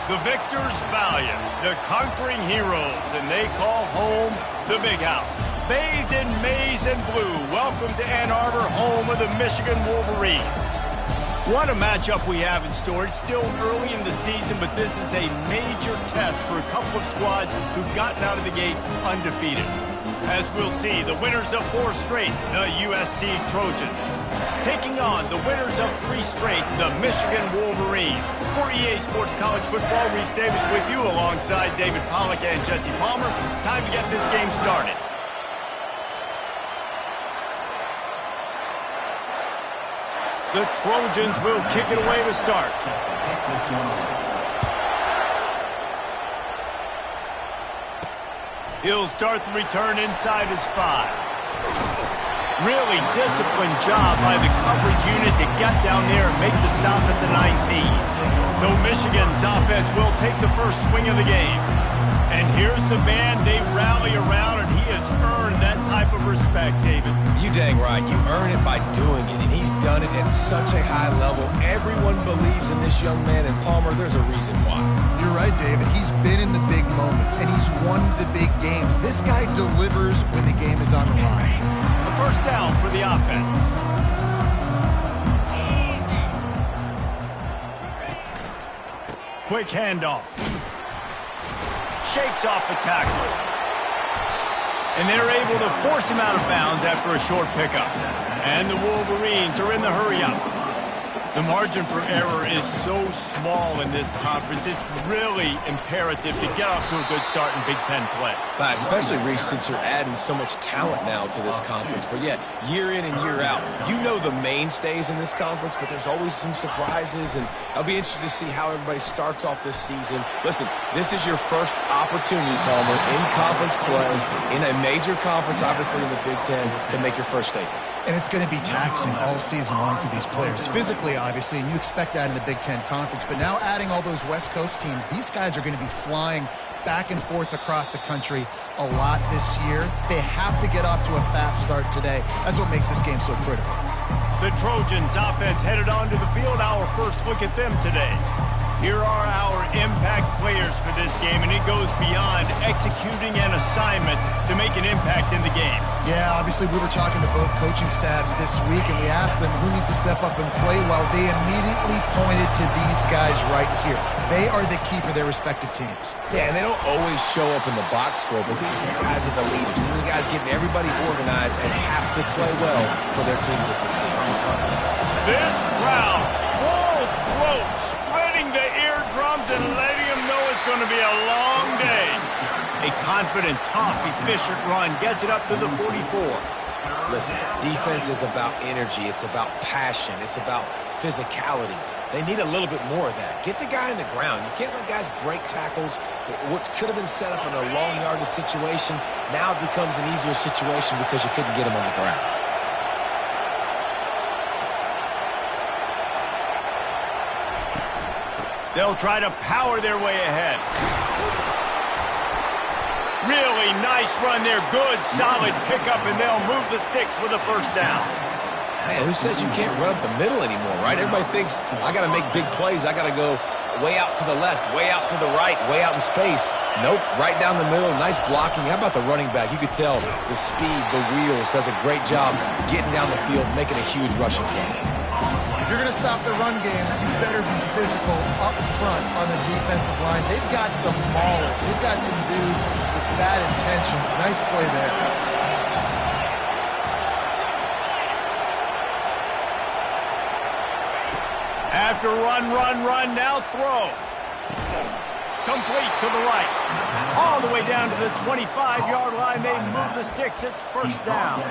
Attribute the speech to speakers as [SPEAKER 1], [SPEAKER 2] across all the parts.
[SPEAKER 1] The victors valiant, the conquering heroes, and they call home the Big House. Bathed in maize and blue, welcome to Ann Arbor, home of the Michigan Wolverines. What a matchup we have in store. It's still early in the season, but this is a major test for a couple of squads who've gotten out of the gate undefeated. As we'll see, the winners of 4 straight, the USC Trojans, taking on the winners of 3 straight, the Michigan Wolverines. For EA Sports College Football, Reese Davis with you alongside David Pollack and Jesse Palmer. Time to get this game started. The Trojans will kick it away to start. He'll start the return inside his 5. Really disciplined job by the coverage unit to get down there and make the stop at the 19. So Michigan's offense will take the first swing of the game. And here's the man they rally around, and he has earned that type of respect, David.
[SPEAKER 2] You dang right. You earn it by doing it, and he's done it at such a high level. Everyone believes in this young man, and Palmer, there's a reason why.
[SPEAKER 3] You're right, David. He's been in the big moments, and he's won the big games. This guy delivers when the game is on the line.
[SPEAKER 1] A first down for the offense. Quick handoff. Shakes off the tackle. And they're able to force him out of bounds after a short pickup. And the Wolverines are in the hurry-up. The margin for error is so small in this conference. It's really imperative to get off to a good start in Big Ten play.
[SPEAKER 2] Especially, Reese, since you're adding so much talent now to this conference. But, yeah, year in and year out, you know the mainstays in this conference, but there's always some surprises, and I'll be interested to see how everybody starts off this season. Listen, this is your first opportunity, Palmer, in conference play, in a major conference, obviously in the Big Ten, to make your first statement.
[SPEAKER 3] And it's going to be taxing all season long for these players. Physically, obviously, and you expect that in the Big Ten Conference. But now adding all those West Coast teams, these guys are going to be flying back and forth across the country a lot this year. They have to get off to a fast start today. That's what makes this game so critical.
[SPEAKER 1] The Trojans offense headed onto the field. Our first look at them today. Here are our impact players for this game, and it goes beyond executing an assignment to make an impact in the game.
[SPEAKER 3] Yeah, obviously we were talking to both coaching staffs this week, and we asked them who needs to step up and play well. They immediately pointed to these guys right here. They are the key for their respective teams.
[SPEAKER 2] Yeah, and they don't always show up in the box score, but these are the guys that are the leaders. These are the guys getting everybody organized and have to play well for their team to succeed.
[SPEAKER 1] This crowd, full throat, spreading the eardrums and letting them know it's going to be a long day. A confident, tough, efficient run gets it up to the 44.
[SPEAKER 2] Listen, defense is about energy. It's about passion. It's about physicality. They need a little bit more of that. Get the guy on the ground. You can't let guys break tackles. What could have been set up in a long yardage situation now becomes an easier situation because you couldn't get him on the ground.
[SPEAKER 1] They'll try to power their way ahead. Really nice run there. Good, solid pickup, and they'll move the sticks for the first down.
[SPEAKER 2] Man, who says you can't run up the middle anymore, right? Everybody thinks, I got to make big plays. I got to go way out to the left, way out to the right, way out in space. Nope, right down the middle. Nice blocking. How about the running back? You could tell the speed, the wheels, does a great job getting down the field, making a huge rushing play.
[SPEAKER 3] If you're going to stop the run game, you better be physical up front on the defensive line. They've got some maulers. They've got some dudes with bad intentions. Nice play there.
[SPEAKER 1] After run, now throw. Complete to the right. All the way down to the 25-yard line. They move the sticks. It's first down.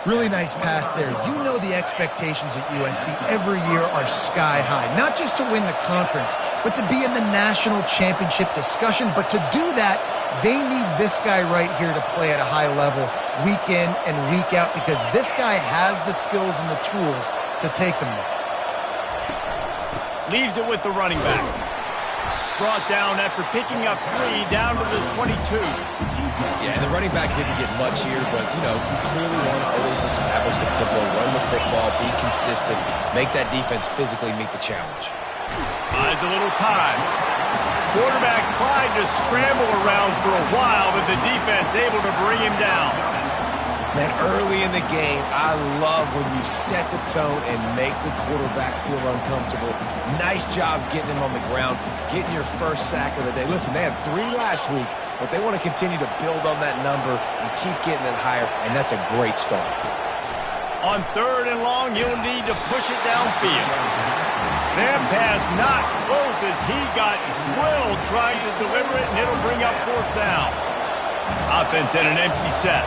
[SPEAKER 3] Really nice pass there. You know the expectations at USC every year are sky high. Not just to win the conference, but to be in the national championship discussion. But to do that, they need this guy right here to play at a high level week in and week out because this guy has the skills and the tools to take them there.
[SPEAKER 1] Leaves it with the running back. Brought down after picking up 3 down to the 22.
[SPEAKER 2] Yeah, and the running back didn't get much here, but, you know, you clearly want to always establish the tempo, run the football, be consistent, make that defense physically meet the challenge.
[SPEAKER 1] Buys a little time. Quarterback tried to scramble around for a while, but the defense able to bring him down.
[SPEAKER 2] Man, early in the game, I love when you set the tone and make the quarterback feel uncomfortable. Nice job getting him on the ground, getting your first sack of the day. Listen, they had 3 last week, but they want to continue to build on that number and keep getting it higher, and that's a great start.
[SPEAKER 1] On 3rd and long, he'll need to push it downfield. That pass not close as he got drilled trying to deliver it, and it'll bring up 4th down. Offense in an empty set.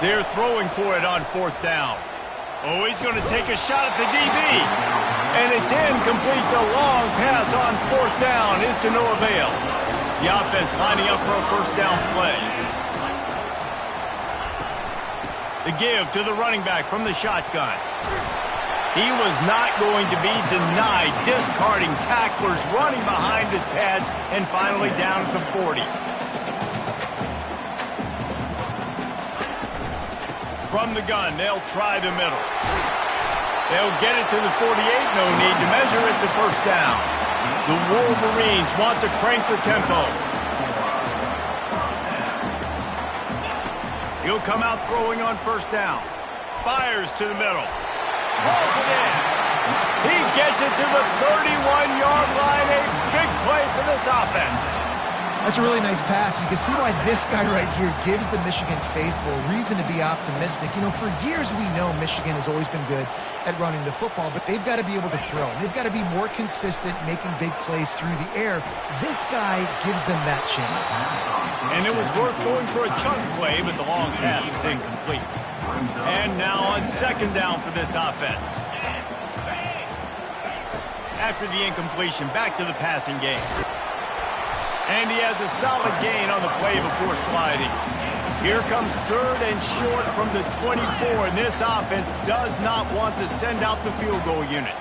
[SPEAKER 1] They're throwing for it on 4th down. Oh, he's going to take a shot at the DB. And it's incomplete. The long pass on 4th down is to no avail. The offense lining up for a 1st down play. The give to the running back from the shotgun. He was not going to be denied, discarding tacklers, running behind his pads, and finally down at the 40. From the gun, they'll try the middle. They'll get it to the 48, no need to measure, it's a 1st down. The Wolverines want to crank the tempo. He'll come out throwing on 1st down. Fires to the middle. Pulls it in. He gets it to the 31-yard line, a big play for this offense.
[SPEAKER 3] That's a really nice pass. You can see why this guy right here gives the Michigan faithful reason to be optimistic. You know, for years we know Michigan has always been good at running the football, but they've got to be able to throw. They've got to be more consistent, making big plays through the air. This guy gives them that chance.
[SPEAKER 1] And it was worth going for a chunk play, but the long pass is incomplete. And now on 2nd down for this offense. After the incompletion, back to the passing game. And he has a solid gain on the play before sliding. Here comes 3rd and short from the 24, and this offense does not want to send out the field goal unit.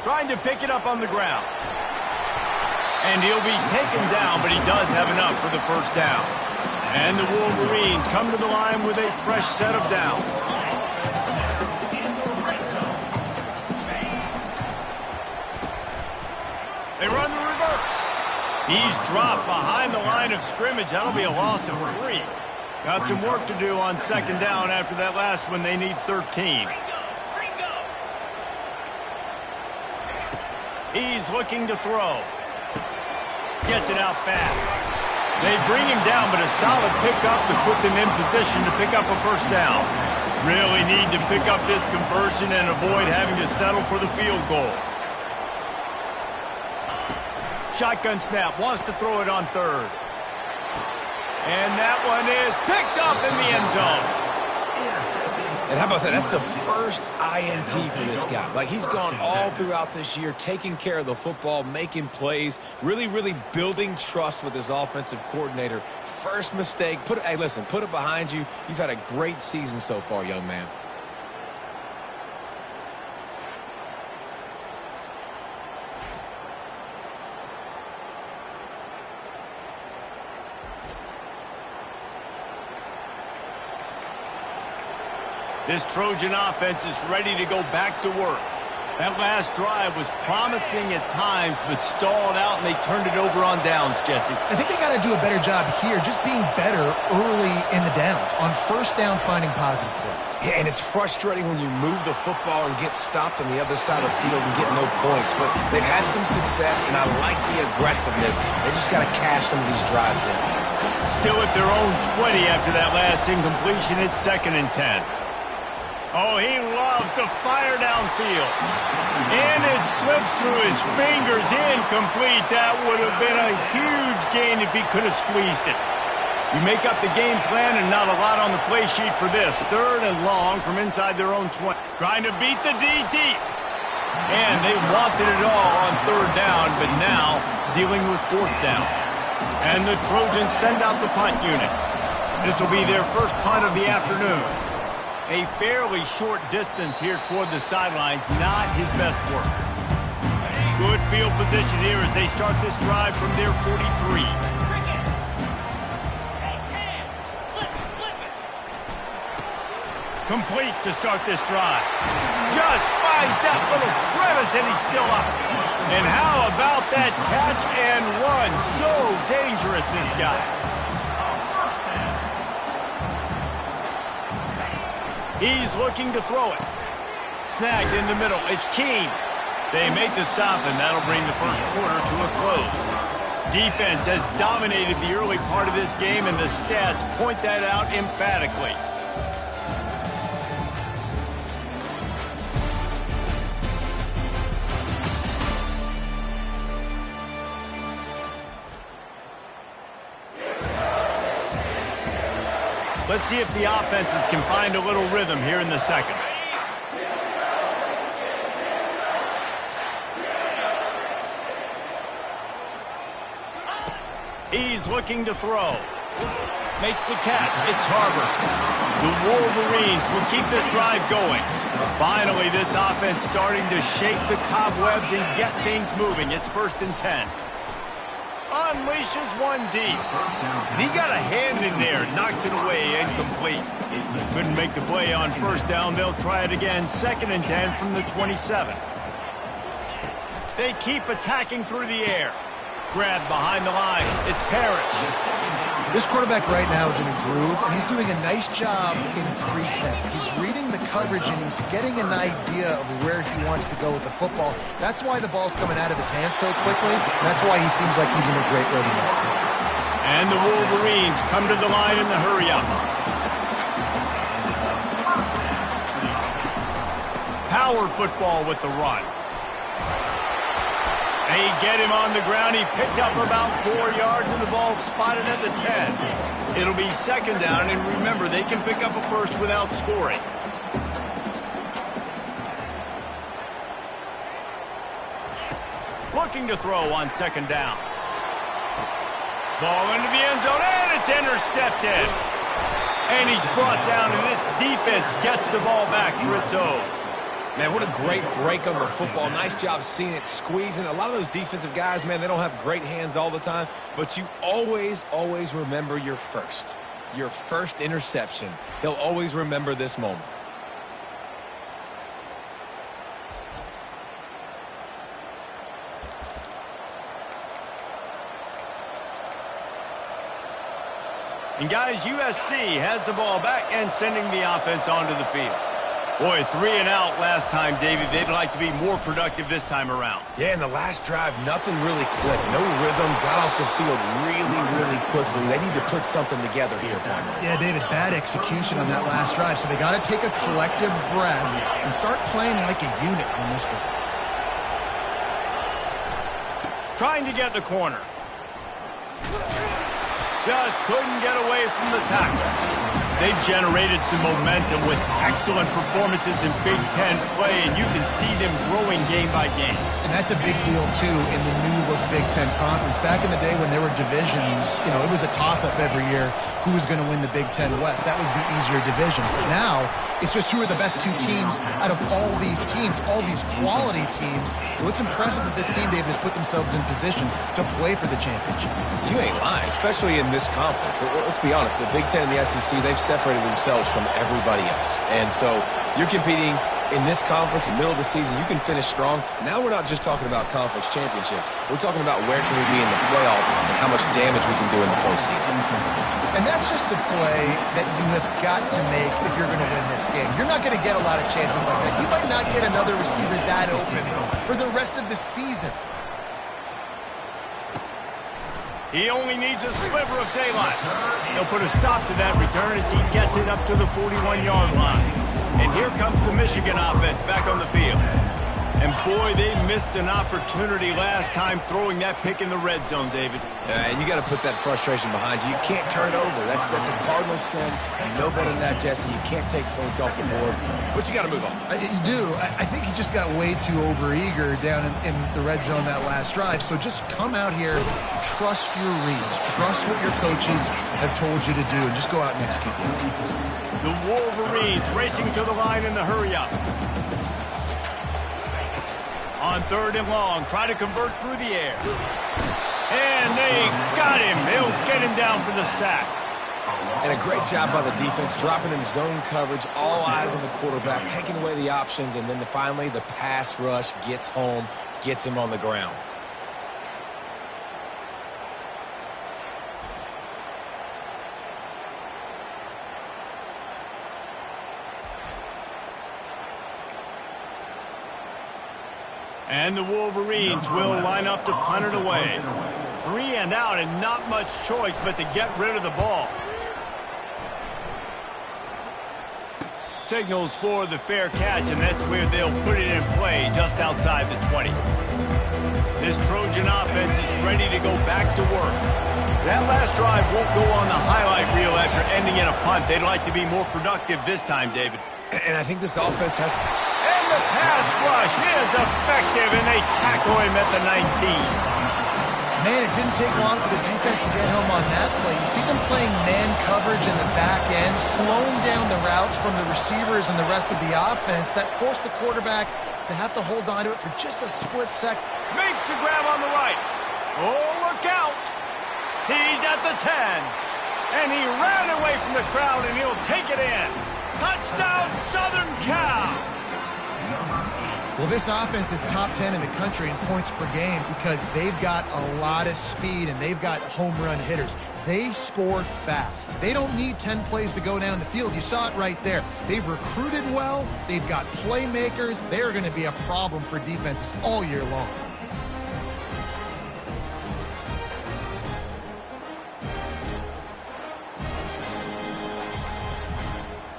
[SPEAKER 1] Trying to pick it up on the ground. And he'll be taken down, but he does have enough for the 1st down. And the Wolverines come to the line with a fresh set of downs. They run the reverse. He's dropped behind the line of scrimmage. That'll be a loss of 3. Got some work to do on 2nd down after that last one. They need 13. He's looking to throw. Gets it out fast. They bring him down, but a solid pickup to put them in position to pick up a 1st down. Really need to pick up this conversion and avoid having to settle for the field goal. Shotgun snap, wants to throw it on 3rd. And that one is picked up in the end zone.
[SPEAKER 2] And how about that? That's the first INT for this guy. Like, he's gone all throughout this year, taking care of the football, making plays, really building trust with his offensive coordinator. First mistake, hey, listen, put it behind you. You've had a great season so far, young man.
[SPEAKER 1] This Trojan offense is ready to go back to work. That last drive was promising at times, but stalled out, and they turned it over on downs, Jesse.
[SPEAKER 3] I think they got to do a better job here, just being better early in the downs. On 1st down, finding positive plays.
[SPEAKER 2] Yeah, and it's frustrating when you move the football and get stopped on the other side of the field and get no points. But they've had some success, and I like the aggressiveness. They just got to cash some of these drives in.
[SPEAKER 1] Still at their own 20 after that last incompletion. It's 2nd and 10. Oh, he loves to fire downfield. And it slips through his fingers, incomplete. That would have been a huge gain if he could have squeezed it. You make up the game plan and not a lot on the play sheet for this. 3rd and long from inside their own 20. Trying to beat the D deep. And they wanted it all on 3rd down, but now dealing with 4th down. And the Trojans send out the punt unit. This will be their first punt of the afternoon. A fairly short distance here toward the sidelines, not his best work. Good field position here as they start this drive from their 43. Complete to start this drive. Just finds that little crevice, and he's still up. And how about that catch and run? So dangerous, this guy. He's looking to throw it. Snagged in the middle. It's Keene. They make the stop, and that'll bring the first quarter to a close. Defense has dominated the early part of this game, and the stats point that out emphatically. Let's see if the offenses can find a little rhythm here in the second. He's looking to throw. Makes the catch. It's Harbor. The Wolverines will keep this drive going. Finally, this offense starting to shake the cobwebs and get things moving. It's 1st and 10. Unleashes one deep. He got a hand in there. Knocks it away. Incomplete. Couldn't make the play on 1st down. They'll try it again. 2nd and 10 from the 27. They keep attacking through the air. Grab behind the line. It's Parrish.
[SPEAKER 3] This quarterback right now is in a groove, and he's doing a nice job in pre-snap. He's reading the coverage, and he's getting an idea of where he wants to go with the football. That's why the ball's coming out of his hands so quickly. That's why he seems like he's in a great rhythm.
[SPEAKER 1] And the Wolverines come to the line in the hurry-up. Power football with the run. They get him on the ground. He picked up about 4 yards, and the ball spotted at the 10. It'll be 2nd down, and remember, they can pick up a first without scoring. Looking to throw on 2nd down. Ball into the end zone, and it's intercepted. And he's brought down, and this defense gets the ball back for its own.
[SPEAKER 2] Man, what a great break on the football. Nice job seeing it, squeezing. A lot of those defensive guys, man, they don't have great hands all the time, but you always, always remember your first interception. He'll always remember this moment.
[SPEAKER 1] And guys, USC has the ball back and sending the offense onto the field. Boy, 3 and out last time, David. They'd like to be more productive this time around.
[SPEAKER 2] Yeah, in the last drive, nothing really clicked. No rhythm, got off the field really, really quickly. They need to put something together here, Palmer.
[SPEAKER 3] Yeah, David, bad execution on that last drive. So they got to take a collective breath and start playing like a unit on this one.
[SPEAKER 1] Trying to get the corner. Just couldn't get away from the tackle. They've generated some momentum with excellent performances in Big Ten play, and you can see them growing game by game.
[SPEAKER 3] And that's a big deal, too, in the new look Big Ten Conference. Back in the day when there were divisions, it was a toss-up every year who was going to win the Big Ten West. That was the easier division. Now, it's just who are the best 2 teams out of all these teams, all these quality teams. So it's impressive that this team, they've just put themselves in position to play for the championship.
[SPEAKER 2] You ain't lying, especially in this conference. Let's be honest, the Big Ten and the SEC, they've separated themselves from everybody else. And so you're competing in this conference, in the middle of the season, you can finish strong. Now we're not just talking about conference championships. We're talking about where can we be in the playoff and how much damage we can do in the postseason.
[SPEAKER 3] And that's just a play that you have got to make if you're going to win this game. You're not going to get a lot of chances like that. You might not get another receiver that open for the rest of the season.
[SPEAKER 1] He only needs a sliver of daylight. He'll put a stop to that return as he gets it up to the 41-yard line. And here comes the Michigan offense back on the field. And boy, they missed an opportunity last time throwing that pick in the red zone, David.
[SPEAKER 2] And you got to put that frustration behind you. You can't turn it over. That's a cardinal sin. You know better than that, Jesse. You can't take points off the board, but you got to move on.
[SPEAKER 3] You do. I think he just got way too overeager down in the red zone that last drive. So just come out here, trust your reads, trust what your coaches have told you to do, and just go out and execute the offense.
[SPEAKER 1] The Wolverines racing to the line in the hurry-up. On 3rd and long, try to convert through the air. And they got him. They'll get him down for the sack.
[SPEAKER 2] And a great job by the defense, dropping in zone coverage, all eyes on the quarterback, taking away the options, and then finally the pass rush gets home, gets him on the ground.
[SPEAKER 1] And the Wolverines will line up to punt it away. 3 and out, and not much choice but to get rid of the ball. Signals for the fair catch, and that's where they'll put it in play, just outside the 20. This Trojan offense is ready to go back to work. That last drive won't go on the highlight reel after ending in a punt. They'd like to be more productive this time, David.
[SPEAKER 2] And I think this offense has...
[SPEAKER 1] And the pass rush is effective, and they tackle him at the 19.
[SPEAKER 3] Man, it didn't take long for the defense to get home on that play. You see them playing man coverage in the back end, slowing down the routes from the receivers and the rest of the offense. That forced the quarterback to have to hold on to it for just a split second.
[SPEAKER 1] Makes the grab on the right. Oh, look out. He's at the 10. And he ran away from the crowd, and he'll take it in. Touchdown, Southern Cal.
[SPEAKER 3] Well, this offense is top 10 in the country in points per game because they've got a lot of speed and they've got home run hitters. They score fast. They don't need 10 plays to go down the field. You saw it right there. They've recruited well. They've got playmakers. They're going to be a problem for defenses all year long.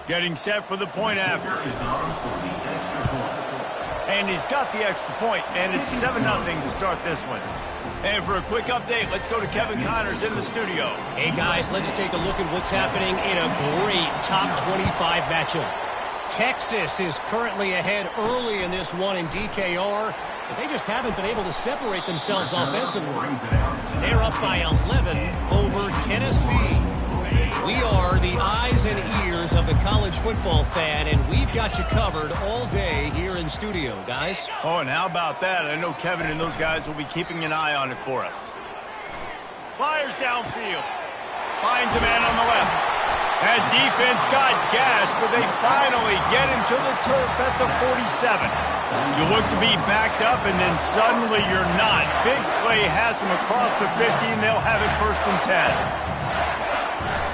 [SPEAKER 1] Getting set for the point after. And he's got the extra point, and it's 7-0 to start this one. And for a quick update, let's go to Kevin Connors in the studio.
[SPEAKER 4] Hey, guys, let's take a look at what's happening in a great top 25 matchup. Texas is currently ahead early in this one in DKR, but they just haven't been able to separate themselves offensively. They're up by 11 over Tennessee. We are the eyes and ears of the college football fan, and we've got you covered all day here in studio, guys.
[SPEAKER 1] Oh, and how about that? I know Kevin and those guys will be keeping an eye on it for us. Fires downfield. Finds a man on the left. That defense got gashed, but they finally get him to the turf at the 47. You look to be backed up, and then suddenly you're not. Big play has them across the 50, and they'll have it 1st and 10.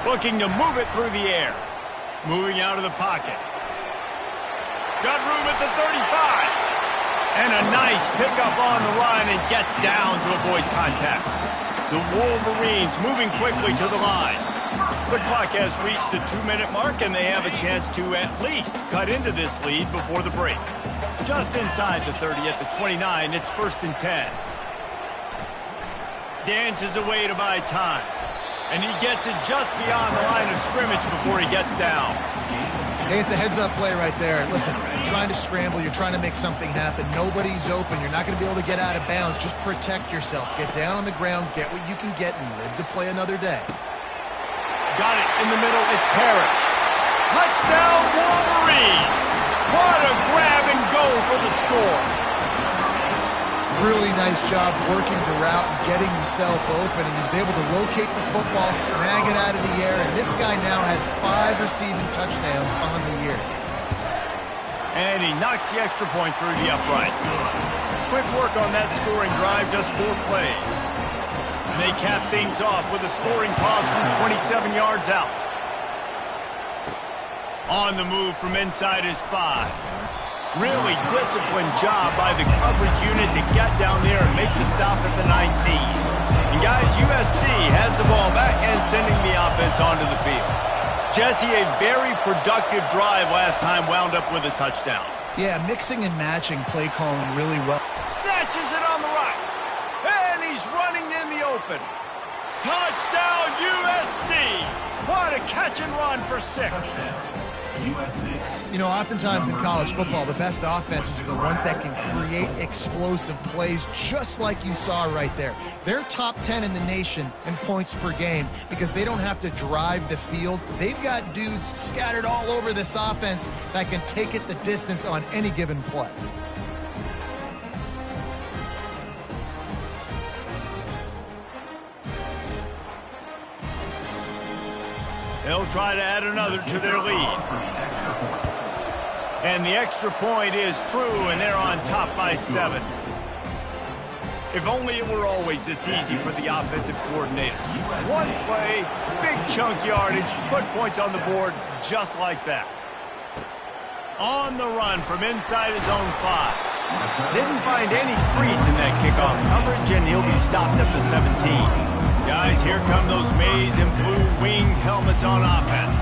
[SPEAKER 1] Looking to move it through the air. Moving out of the pocket. Got room at the 35. And a nice pickup on the line and gets down to avoid contact. The Wolverines moving quickly to the line. The clock has reached the 2-minute mark, and they have a chance to at least cut into this lead before the break. Just inside the 30 at the 29, it's 1st and 10. Dances away to buy time. And he gets it just beyond the line of scrimmage before he gets down.
[SPEAKER 3] Hey, it's a heads-up play right there. Listen, you're trying to scramble. You're trying to make something happen. Nobody's open. You're not going to be able to get out of bounds. Just protect yourself. Get down on the ground, get what you can get, and live to play another day.
[SPEAKER 1] Got it in the middle. It's Parrish. Touchdown, Wolverines! What a grab and go for the score.
[SPEAKER 3] Really nice job working the route and getting himself open, and he was able to locate the football, snag it out of the air, and this guy now has 5 receiving touchdowns on the year.
[SPEAKER 1] And he knocks the extra point through the uprights. Quick work on that scoring drive, just 4 plays. And they cap things off with a scoring toss from 27 yards out. On the move from inside his 5. Really disciplined job by the coverage unit to get down there and make the stop at the 19. And guys, USC has the ball back and sending the offense onto the field. Jesse, a very productive drive last time, wound up with a touchdown.
[SPEAKER 3] Yeah, mixing and matching play calling really well.
[SPEAKER 1] Snatches it on the right. And he's running in the open. Touchdown, USC. What a catch and run for 6.
[SPEAKER 3] You know, oftentimes in college football, the best offenses are the ones that can create explosive plays, just like you saw right there. They're top 10 in the nation in points per game because they don't have to drive the field. They've got dudes scattered all over this offense that can take it the distance on any given play.
[SPEAKER 1] They'll try to add another to their lead. And the extra point is true, and they're on top by 7. If only it were always this easy for the offensive coordinators. One play, big chunk yardage, put points on the board just like that. On the run from inside his own 5. Didn't find any crease in that kickoff coverage, and he'll be stopped at the 17. Guys, here come those maize and blue winged helmets on offense.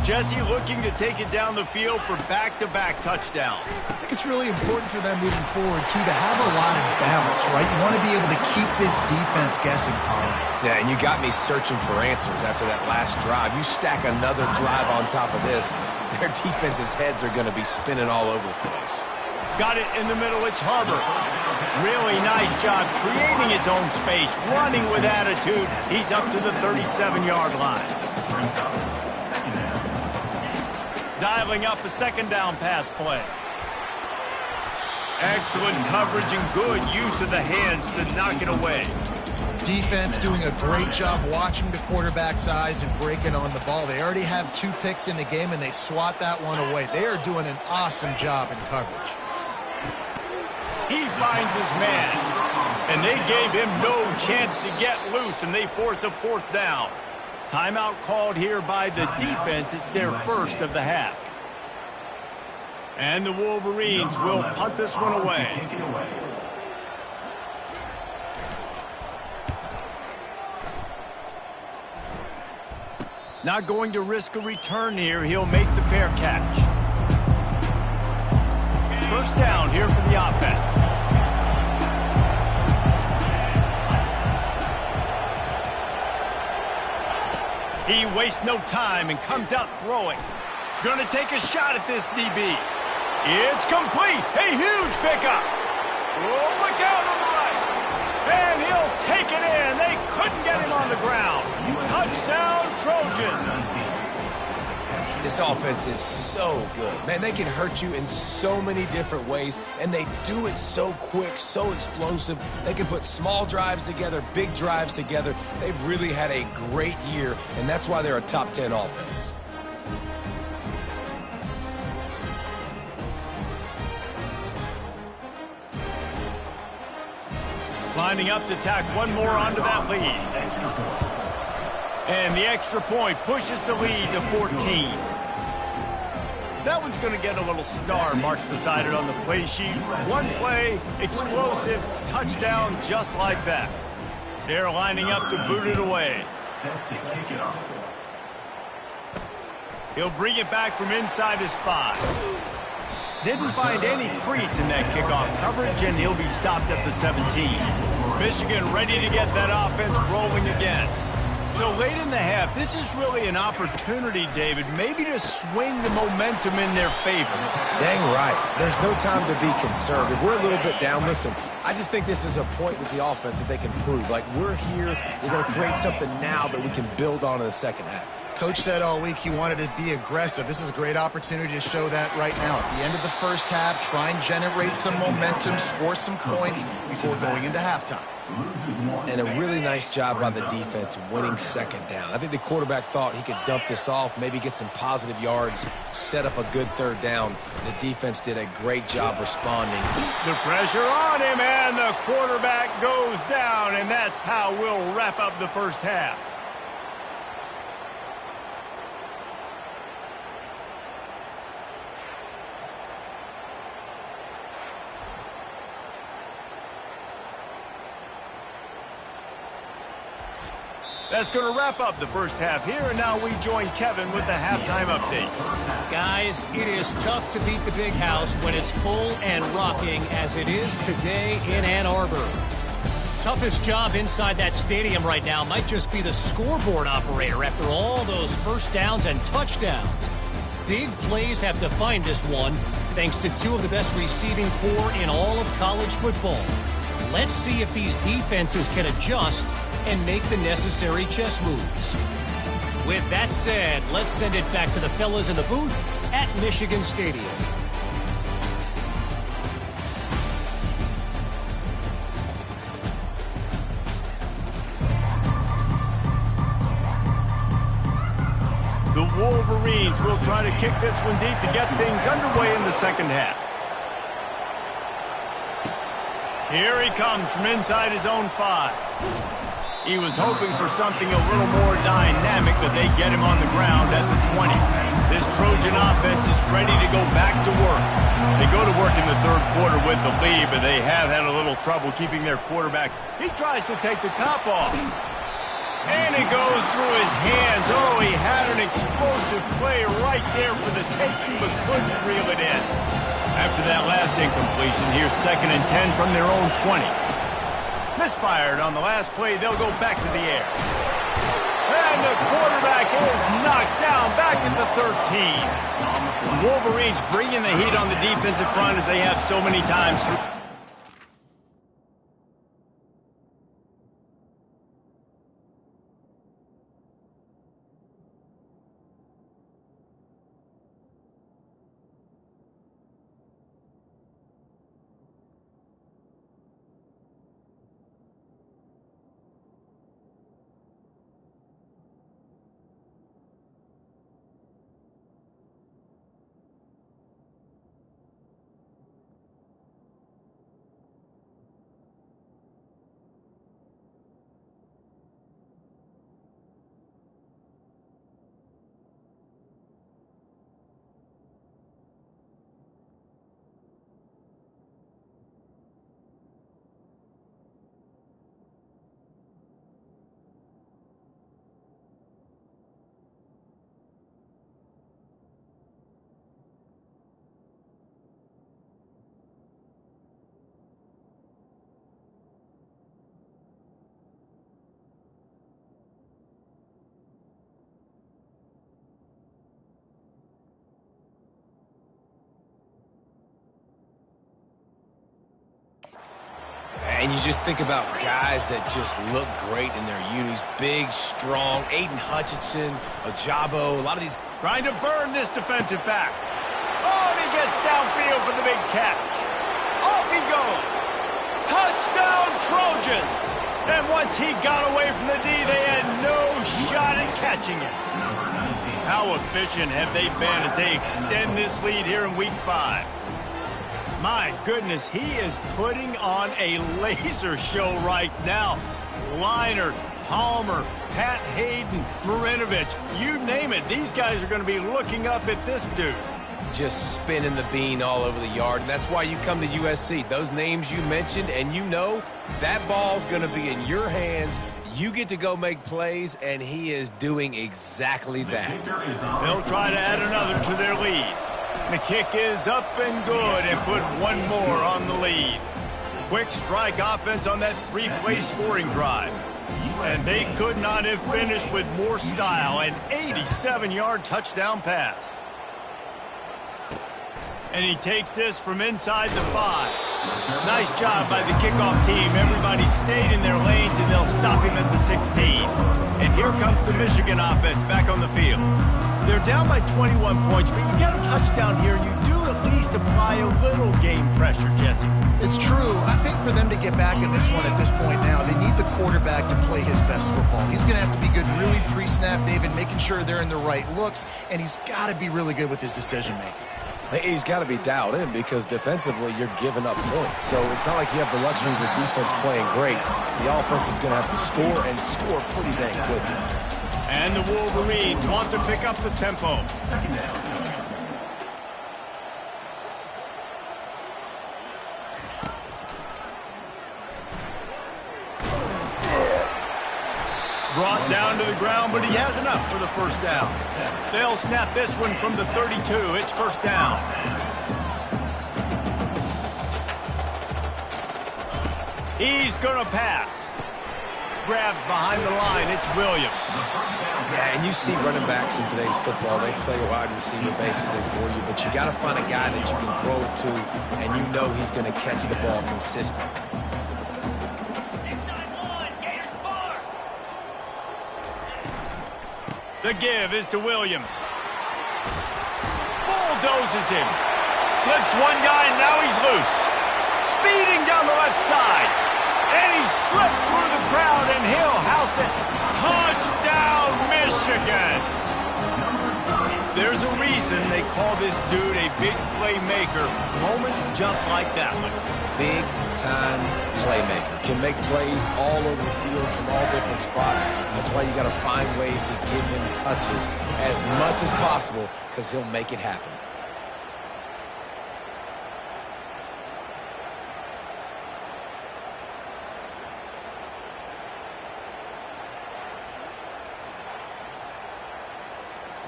[SPEAKER 1] Jesse looking to take it down the field for back-to-back touchdowns.
[SPEAKER 3] I think it's really important for them moving forward, too, to have a lot of balance, right? You want to be able to keep this defense guessing, Colin.
[SPEAKER 2] Yeah, and you got me searching for answers after that last drive. You stack another drive on top of this, their defense's heads are going to be spinning all over the place.
[SPEAKER 1] Got it in the middle, it's Harbor. Really nice job creating his own space, running with attitude. He's up to the 37-yard line. Dialing up a second down pass play. Excellent coverage and good use of the hands to knock it away.
[SPEAKER 3] Defense doing a great job watching the quarterback's eyes and breaking on the ball. They already have 2 picks in the game, and they swat that one away. They are doing an awesome job in coverage.
[SPEAKER 1] He finds his man, and they gave him no chance to get loose, and they force a 4th down. Timeout called here by the defense. It's their first of the half. And the Wolverines will punt this one away. Not going to risk a return here. He'll make the fair catch. First down here for the offense. He wastes no time and comes out throwing. Gonna take a shot at this DB. It's complete. A huge pickup. Oh, look out on the right. And he'll take it in. They couldn't get him on the ground. Touchdown, Trojans.
[SPEAKER 2] This offense is so good. Man, they can hurt you in so many different ways, and they do it so quick, so explosive. They can put small drives together, big drives together. They've really had a great year, and that's why they're a top 10 offense.
[SPEAKER 1] Lining up to tack one more onto that lead. And the extra point pushes the lead to 14. That one's going to get a little star marked beside it on the play sheet. One play, explosive, touchdown just like that. They're lining up to boot it away. He'll bring it back from inside his 5. Didn't find any crease in that kickoff coverage, and he'll be stopped at the 17. Michigan ready to get that offense rolling again. So late in the half, this is really an opportunity, David, maybe to swing the momentum in their favor.
[SPEAKER 2] Dang right. There's no time to be concerned. If we're a little bit down, listen, I just think this is a point with the offense that they can prove. Like, we're here, we're going to create something now that we can build on in the second half.
[SPEAKER 3] Coach said all week he wanted to be aggressive. This is a great opportunity to show that right now. At the end of the first half, try and generate some momentum, score some points before going into halftime.
[SPEAKER 2] And a really nice job by the defense winning second down. I think the quarterback thought he could dump this off, maybe get some positive yards, set up a good third down. The defense did a great job responding.
[SPEAKER 1] The pressure on him, and the quarterback goes down, and that's how we'll wrap up the first half. That's going to wrap up the first half here, and now we join Kevin with the halftime update.
[SPEAKER 4] Guys, it is tough to beat the Big House when it's full and rocking as it is today in Ann Arbor. Toughest job inside that stadium right now might just be the scoreboard operator after all those first downs and touchdowns. Big plays have defined this one, thanks to 2 of the best receiving corps in all of college football. Let's see if these defenses can adjust and make the necessary chess moves. With that said, let's send it back to the fellas in the booth at Michigan Stadium.
[SPEAKER 1] Wolverines will try to kick this one deep to get things underway in the second half. Here he comes from inside his own 5. He was hoping for something a little more dynamic, but they get him on the ground at the 20. This Trojan offense is ready to go back to work. They go to work in the third quarter with the lead, but they have had a little trouble keeping their quarterback. He tries to take the top off. And it goes through his hands. Oh, he had an explosive play right there for the taking, but couldn't reel it in. After that last incompletion, here's 2nd and 10 from their own 20. Misfired on the last play. They'll go back to the air. And the quarterback is knocked down back at the 13. The Wolverines bringing the heat on the defensive front as they have so many times.
[SPEAKER 2] And you just think about guys that just look great in their unis. Big, strong, Aiden Hutchinson, Ojabo, a lot of these.
[SPEAKER 1] Trying to burn this defensive back. Oh, and he gets downfield for the big catch. Off he goes. Touchdown, Trojans. And once he got away from the D, they had no shot at catching him. How efficient have they been as they extend this lead here in Week 5? My goodness, he is putting on a laser show right now. Leinart, Palmer, Pat Hayden, Marinovich, you name it. These guys are going to be looking up at this dude.
[SPEAKER 2] Just spinning the bean all over the yard, and that's why you come to USC. Those names you mentioned, and you know that ball's going to be in your hands. You get to go make plays, and he is doing exactly that.
[SPEAKER 1] They'll try to add another to their lead. The kick is up and good and put one more on the lead. Quick strike offense on that 3-play scoring drive. And they could not have finished with more style. An 87-yard touchdown pass. And he takes this from inside the 5. Nice job by the kickoff team. Everybody stayed in their lanes, and they'll stop him at the 16. And here comes the Michigan offense back on the field. They're down by 21 points, but you get a touchdown here, you do at least apply a little game pressure, Jesse.
[SPEAKER 3] It's true. I think for them to get back in this one at this point now, they need the quarterback to play his best football. He's going to have to be good really pre-snap, David, making sure they're in the right looks, and he's got to be really good with his decision-making.
[SPEAKER 2] He's got to be dialed in because defensively you're giving up points. So it's not like you have the luxury of your defense playing great. The offense is going to have to score and score pretty dang quickly.
[SPEAKER 1] And the Wolverines want to pick up the tempo. Brought down to the ground, but he has enough for the first down. They'll snap this one from the 32. It's first down. He's going to pass. Grabbed behind the line. It's Williams.
[SPEAKER 2] Yeah, and you see running backs in today's football, they play a wide receiver basically for you, but you got to find a guy that you can throw it to, and you know he's going to catch the ball consistently.
[SPEAKER 1] The give is to Williams. Bulldozes him. Slips one guy, and now he's loose. Speeding down the left side. And he slipped through the crowd, and he'll house it. Touchdown, Michigan. call this dude a big playmaker. Moments just like that one.
[SPEAKER 2] Big-time playmaker. Can make plays all over the field from all different spots. That's why you got to find ways to give him touches as much as possible, because he'll make it happen.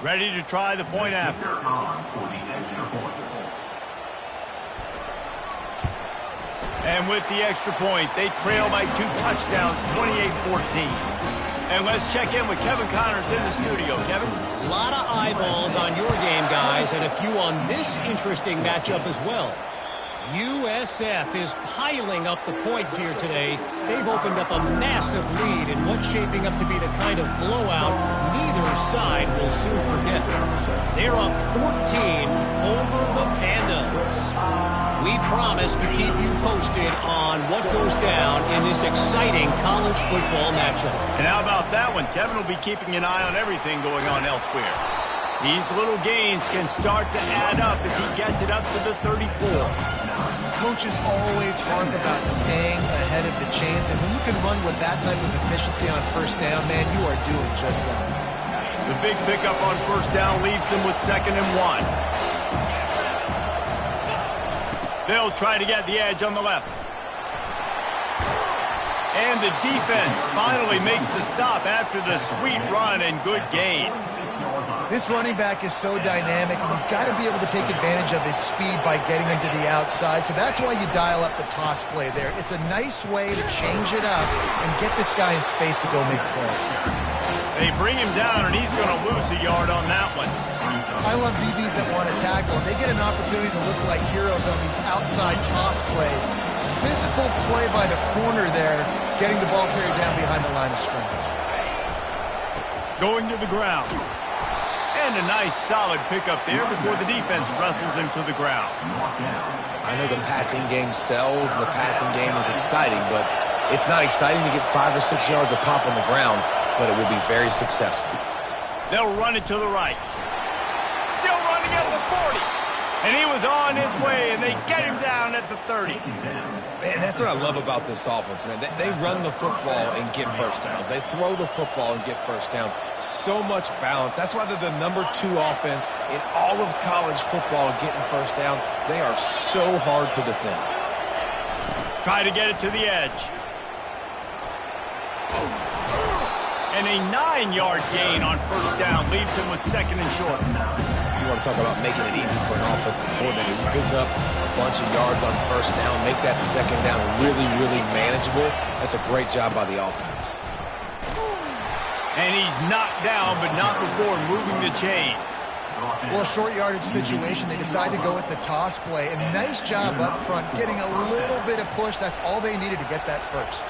[SPEAKER 1] Ready to try the point after. And with the extra point, they trail by 2 touchdowns, 28-14. And let's check in with Kevin Connors in the studio. Kevin?
[SPEAKER 4] A lot of eyeballs on your game, guys, and a few on this interesting matchup as well. USF is piling up the points here today. They've opened up a massive lead in what's shaping up to be the kind of blowout neither side will soon forget. They're up 14 over the Pandas. We promise to keep you posted on what goes down in this exciting college football matchup.
[SPEAKER 1] And how about that one? Kevin will be keeping an eye on everything going on elsewhere. These little gains can start to add up as he gets it up to the 34.
[SPEAKER 3] Coaches always harp about staying ahead of the chains, and when you can run with that type of efficiency on first down, man, you are doing just that.
[SPEAKER 1] The big pickup on first down leaves them with 2nd and 1. They'll try to get the edge on the left. And the defense finally makes the stop after the sweet run and good gain.
[SPEAKER 3] This running back is so dynamic, and you've got to be able to take advantage of his speed by getting him to the outside. So that's why you dial up the toss play there. It's a nice way to change it up and get this guy in space to go make plays.
[SPEAKER 1] They bring him down, and he's going to lose a yard on that one.
[SPEAKER 3] I love DBs that want to tackle, and they get an opportunity to look like heroes on these outside toss plays. Physical play by the corner there, getting the ball carried down behind the line of scrimmage.
[SPEAKER 1] Going to the ground. And a nice solid pickup there before the defense wrestles him to the ground.
[SPEAKER 2] I know the passing game sells and the passing game is exciting, but it's not exciting to get 5 or 6 yards of pop on the ground, but it will be very successful.
[SPEAKER 1] They'll run it to the right. Still running at the 40. And he was on his way, and they get him down at the 30.
[SPEAKER 2] Man, that's what I love about this offense, man. They run the football and get first downs. They throw the football and get first downs. So much balance. That's why they're the #2 offense in all of college football getting first downs. They are so hard to defend.
[SPEAKER 1] Try to get it to the edge. And a 9-yard gain on first down leaves him with 2nd and short.
[SPEAKER 2] You want to talk about making it easy for an offensive coordinator. You pick up a bunch of yards on first down, make that 2nd down really, really manageable. That's a great job by the offense.
[SPEAKER 1] And he's knocked down, but not before moving the chains.
[SPEAKER 3] Well, short yardage situation, they decide to go with the toss play. And nice job up front, getting a little bit of push. That's all they needed to get that first.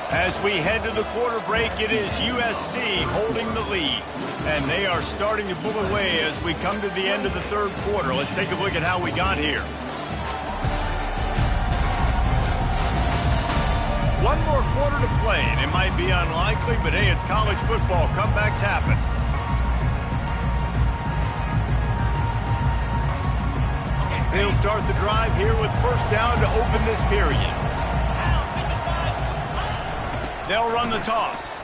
[SPEAKER 1] As we head to the quarter break, it is USC holding the lead. And they are starting to pull away as we come to the end of the 3rd quarter. Let's take a look at how we got here. One more quarter to play, and it might be unlikely, but hey, it's college football. Comebacks happen. They'll start the drive here with first down to open this period. They'll run the toss.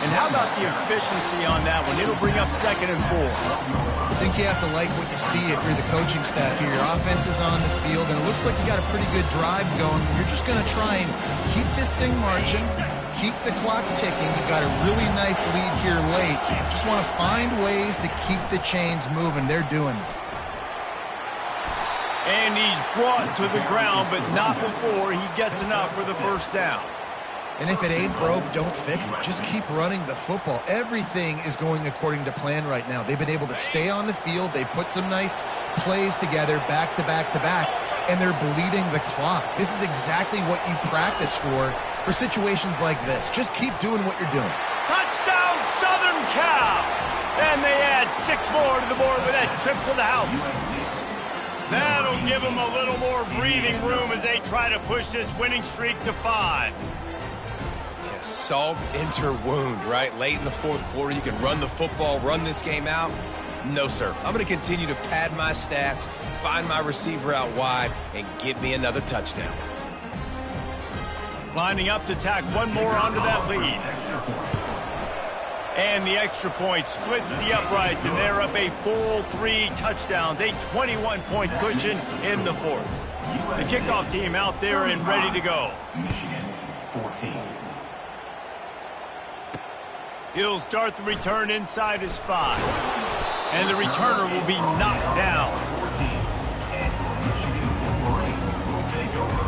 [SPEAKER 1] And how about the efficiency on that one? It'll bring up 2nd and 4.
[SPEAKER 3] I think you have to like what you see if you're the coaching staff here. Your offense is on the field, and it looks like you got a pretty good drive going. You're just going to try and keep this thing marching, keep the clock ticking. You got a really nice lead here late. Just want to find ways to keep the chains moving. They're doing it.
[SPEAKER 1] And he's brought to the ground, but not before he gets enough for the first down.
[SPEAKER 3] And if it ain't broke, don't fix it. Just keep running the football. Everything is going according to plan right now. They've been able to stay on the field. They put some nice plays together back to back to back, and they're bleeding the clock. This is exactly what you practice for situations like this. Just keep doing what you're doing.
[SPEAKER 1] Touchdown, Southern Cal! And they add 6 more to the board with that trip to the house. That'll give them a little more breathing room as they try to push this winning streak to 5.
[SPEAKER 2] Yeah, salt enter wound, right? Late in the fourth quarter, you can run the football, run this game out. No, sir. I'm going to continue to pad my stats, find my receiver out wide, and get me another touchdown.
[SPEAKER 1] Lining up to tack one more onto that lead. And the extra point splits the uprights, and they're up a full 3 touchdowns, a 21-point cushion in the fourth. The kickoff team out there and ready to go.
[SPEAKER 5] Michigan, 14.
[SPEAKER 1] He'll start the return inside his 5. And the returner will be knocked down.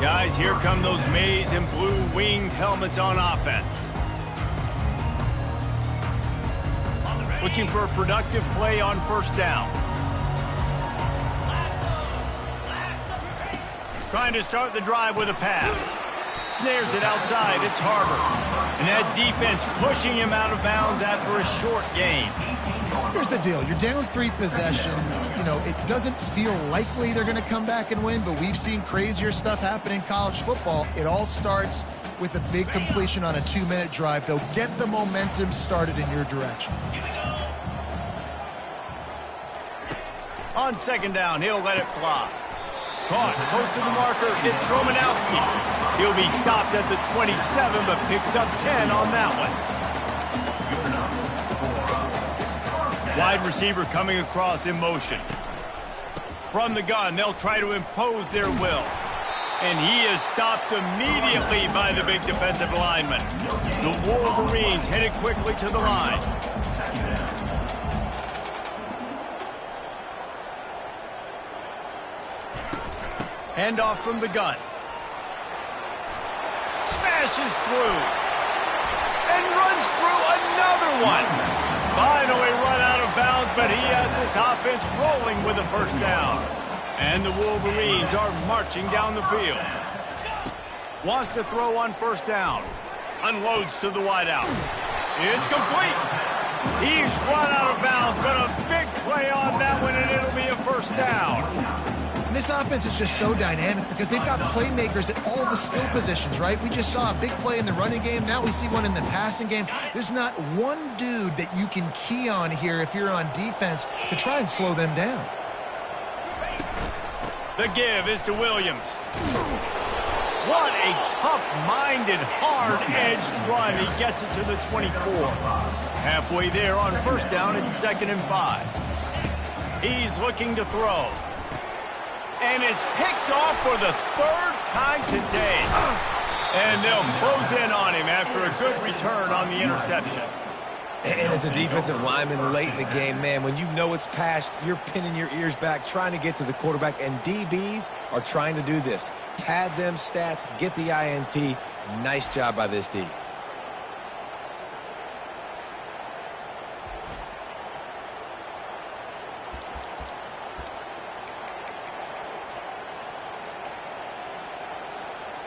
[SPEAKER 1] Guys, here come those maize and blue winged helmets on offense. Looking for a productive play on first down. Trying to start the drive with a pass. Snares it outside. It's Harbor. And that defense pushing him out of bounds after a short gain.
[SPEAKER 3] Here's the deal. You're down 3 possessions. You know, it doesn't feel likely they're going to come back and win, but we've seen crazier stuff happen in college football. It all starts with a big completion on a 2-minute drive. They'll get the momentum started in your direction.
[SPEAKER 1] On second down, he'll let it fly. Caught close to the marker. It's Romanowski. He'll be stopped at the 27, but picks up 10 on that one. Wide receiver coming across in motion. From the gun, they'll try to impose their will. And he is stopped immediately by the big defensive lineman. The Wolverines headed quickly to the line. Handoff from the gun. Smashes through. And runs through another one. Finally run out of bounds, but he has this offense rolling with a first down. And the Wolverines are marching down the field. Wants to throw on first down. Unloads to the wideout. It's complete. He's run out of bounds, but a big play on that one, and it'll be a first down.
[SPEAKER 3] And this offense is just so dynamic because they've got playmakers at all the skill positions, right? We just saw a big play in the running game. Now we see one in the passing game. There's not one dude that you can key on here if you're on defense to try and slow them down.
[SPEAKER 1] The give is to Williams. What a tough-minded, hard-edged run. He gets it to the 24. Halfway there on first down, it's 2nd and 5. He's looking to throw. And it's picked off for the 3rd time today. And they'll close in on him after a good return on the interception.
[SPEAKER 2] And as a defensive lineman late in the game, man, when you know it's passed, you're pinning your ears back, trying to get to the quarterback. And DBs are trying to do this. Pad them stats, get the INT. Nice job by this D.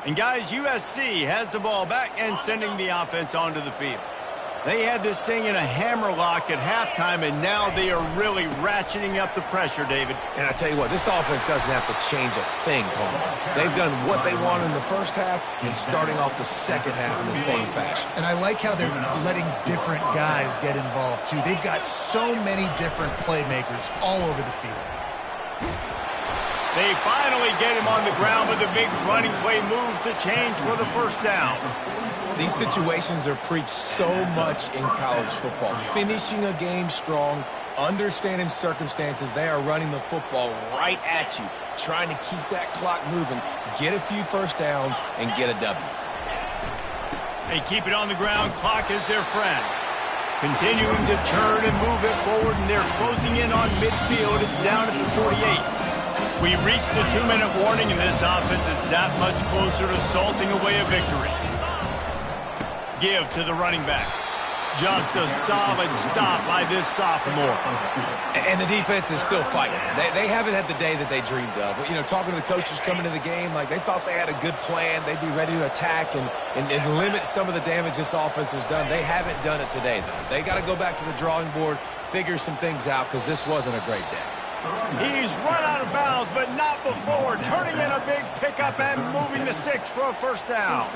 [SPEAKER 1] And guys, USC has the ball back and sending the offense onto the field. They had this thing in a hammerlock at halftime, and now they are really ratcheting up the pressure, David.
[SPEAKER 2] And I tell you what, this offense doesn't have to change a thing, Paul. They've done what they want in the first half and starting off the second half in the same fashion.
[SPEAKER 3] And I like how they're letting different guys get involved, too. They've got so many different playmakers all over the field.
[SPEAKER 1] They finally get him on the ground, but the big running play moves the change for the first down.
[SPEAKER 2] These situations are preached so much in college football. Finishing a game strong, understanding circumstances. They are running the football right at you, trying to keep that clock moving, get a few first downs, and get a W.
[SPEAKER 1] They keep it on the ground. Clock is their friend. Continuing to turn and move it forward, and they're closing in on midfield. It's down at the 48. We reached the 2-minute warning, and this offense is that much closer to salting away a victory. Give to the running back. Just a solid stop by this sophomore.
[SPEAKER 2] And the defense is still fighting. They haven't had the day that they dreamed of. You know, talking to the coaches coming to the game, like they thought they had a good plan. They'd be ready to attack and limit some of the damage this offense has done. They haven't done it today, though. They got to go back to the drawing board, figure some things out, because this wasn't a great day.
[SPEAKER 1] He's run out of bounds, but not before turning in a big pickup and moving the sticks for a first down.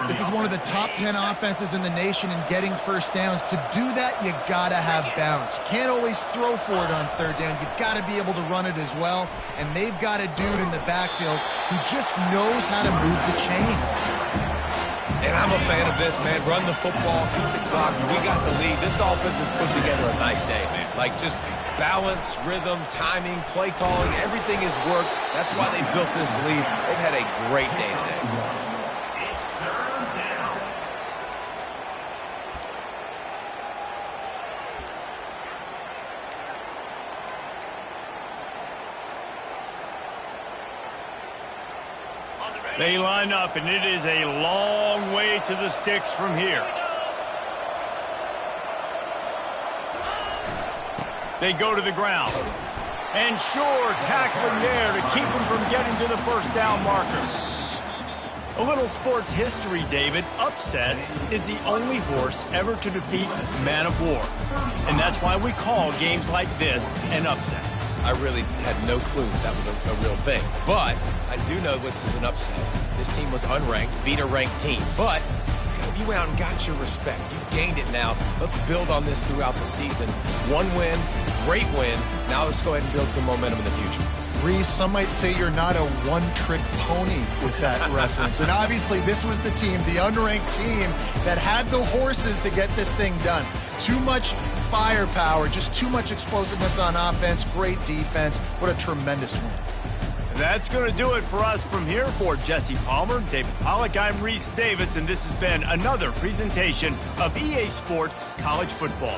[SPEAKER 3] This is one of the top 10 offenses in the nation in getting first downs. To do that, you gotta have balance. You can't always throw for it on third down. You've got to be able to run it as well. And they've got a dude in the backfield who just knows how to move the chains.
[SPEAKER 2] And I'm a fan of this, man. Run the football, keep the clock. We got the lead. This offense has put together a nice day, man. Like, just balance, rhythm, timing, play calling, everything has worked. That's why they built this lead. They've had a great day today.
[SPEAKER 1] They line up, and it is a long way to the sticks from here. They go to the ground. And sure, tackling there to keep them from getting to the first down marker. A little sports history, David. Upset is the only horse ever to defeat Man of War. And that's why we call games like this an upset.
[SPEAKER 2] I really had no clue that was a real thing. But I do know this is an upset. This team was unranked, beat a ranked team. But you went out and got your respect. You've gained it now. Let's build on this throughout the season. One win, great win. Now let's go ahead and build some momentum in the future.
[SPEAKER 3] Reese, some might say you're not a one-trick pony with that reference. And obviously, this was the team, the unranked team, that had the horses to get this thing done. Too much firepower, just too much explosiveness on offense, great defense. What a tremendous win.
[SPEAKER 1] That's going to do it for us from here. For Jesse Palmer, David Pollack, I'm Reese Davis, and this has been another presentation of EA Sports College Football.